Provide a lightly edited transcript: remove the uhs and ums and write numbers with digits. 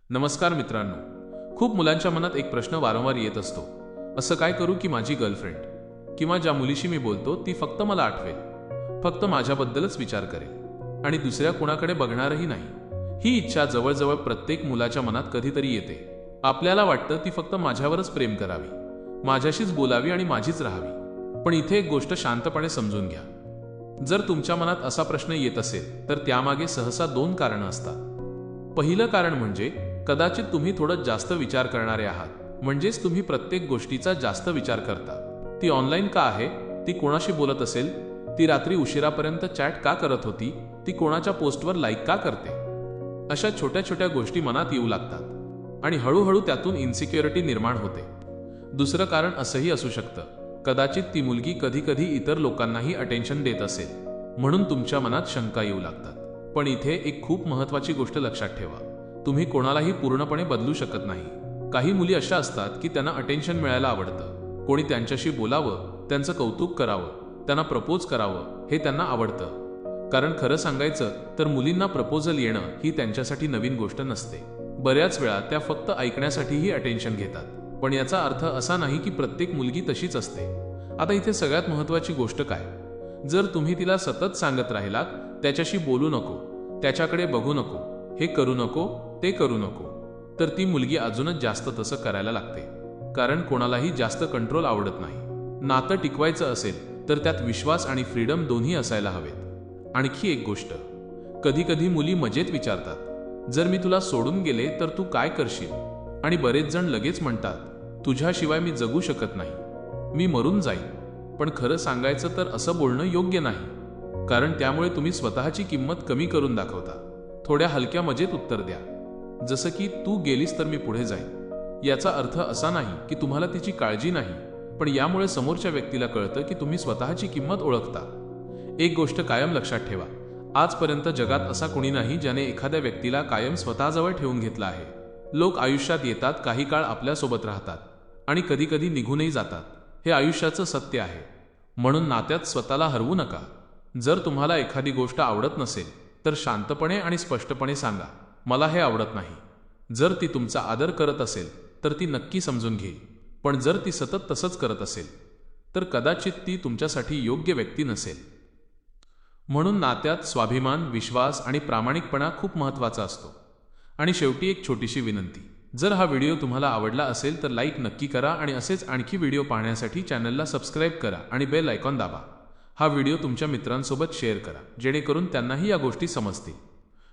नमस्कार मित्रांनो, खूप मुलांच्या मनात एक प्रश्न वारंवार येत असतो. असं काय करू की माझी गर्लफ्रेंड किंवा ज्या मुलीशी मी बोलतो ती फक्त मला आठवेल, फक्त माझ्याबद्दलच विचार करेल आणि दुसऱ्या कुणाकडे बघणारही नाही. ही इच्छा जवळजवळ प्रत्येक मुलाच्या मनात कधीतरी येते. आपल्याला वाटतं ती फक्त माझ्यावरच प्रेम करावी, माझ्याशीच बोलावी आणि माझीच राहावी. पण इथे एक गोष्ट शांतपणे समजून घ्या. जर तुमच्या मनात असा प्रश्न येत असेल तर त्यामागे सहसा दोन कारणं असतात. पहिलं कारण म्हणजे कदाचित तुम्ही थोडं जास्त विचार करणारे आहात. म्हणजेच तुम्ही प्रत्येक गोष्टीचा जास्त विचार करता. ती ऑनलाईन का आहे, ती कोणाशी बोलत असेल, ती रात्री उशिरापर्यंत चॅट का करत होती, ती कोणाच्या पोस्टवर लाईक का करते, अशा छोट्या छोट्या गोष्टी मनात येऊ लागतात आणि हळूहळू त्यातून इन्सिक्युरिटी निर्माण होते. दुसरं कारण असंही असू शकतं, कदाचित ती मुलगी कधी कधी इतर लोकांनाही अटेन्शन देत असेल, म्हणून तुमच्या मनात शंका येऊ लागतात. पण इथे एक खूप महत्त्वाची गोष्ट लक्षात ठेवा, तुम्ही कोणालाही पूर्णपणे बदलू शकत नाही. काही मुली अशा असतात की त्यांना अटेन्शन मिळायला आवडतं, कोणी त्यांच्याशी बोलावं, त्यांचं कौतुक करावं, त्यांना प्रपोज करावं हे त्यांना आवडतं. कारण खरं सांगायचं तर मुलींना प्रपोजल येणं ही त्यांच्यासाठी नवीन गोष्ट नसते. बऱ्याच वेळा त्या फक्त ऐकण्यासाठीही अटेन्शन घेतात. पण याचा अर्थ असा नाही की प्रत्येक मुलगी तशीच असते. आता इथे सगळ्यात महत्त्वाची गोष्ट काय, जर तुम्ही तिला सतत सांगत राहिलात त्याच्याशी बोलू नको, त्याच्याकडे बघू नको, हे करू नको, ते करू नको, तर ती मुलगी अजूनच जास्त तसं करायला लागते. कारण कोणालाही जास्त कंट्रोल आवडत नाही. नातं टिकवायचं असेल तर त्यात विश्वास आणि फ्रीडम दोन्ही असायला हवेत. आणखी एक गोष्ट, कधी कधी मुली मजेत विचारतात, जर मी तुला सोडून गेले तर तू काय करशील? आणि बरेच जण लगेच म्हणतात, तुझ्याशिवाय मी जगू शकत नाही, मी मरून जाईन. पण खरं सांगायचं तर असं बोलणं योग्य नाही, कारण त्यामुळे तुम्ही स्वतःची किंमत कमी करून दाखवता. थोड्या हलक्या मजेत उत्तर द्या, जसं की तू गेलीस तर मी पुढे जाईन. याचा अर्थ असा नाही की तुम्हाला तिची काळजी नाही, पण यामुळे समोरच्या व्यक्तीला कळतं की तुम्ही स्वतःची किंमत ओळखता. एक गोष्ट कायम लक्षात ठेवा, आजपर्यंत जगात असा कोणी नाही ज्याने एखाद्या व्यक्तीला कायम स्वतःजवळ ठेवून घेतला आहे. लोक आयुष्यात येतात, काही काळ आपल्यासोबत राहतात आणि कधी कधी निघूनही जातात. हे आयुष्याचं सत्य आहे. म्हणून नात्यात स्वतःला हरवू नका. जर तुम्हाला एखादी गोष्ट आवडत नसेल तर शांतपणे आणि स्पष्टपणे सांगा, मला हे आवडत नाही. जर ती तुमचा आदर करत असेल तर ती नक्की समजून घेईल. पण जर ती सतत तसंच करत असेल तर कदाचित ती तुमच्यासाठी योग्य व्यक्ती नसेल. म्हणून नात्यात स्वाभिमान, विश्वास आणि प्रामाणिकपणा खूप महत्त्वाचा असतो. आणि शेवटी एक छोटीशी विनंती, जर हा व्हिडिओ तुम्हाला आवडला असेल तर लाईक नक्की करा आणि असेच आणखी व्हिडिओ पाहण्यासाठी चॅनलला सबस्क्राईब करा आणि बेल आयकॉन दाबा. हा व्हिडिओ तुमच्या मित्रांसोबत शेअर करा, जेणेकरून त्यांनाही या गोष्टी समजतील.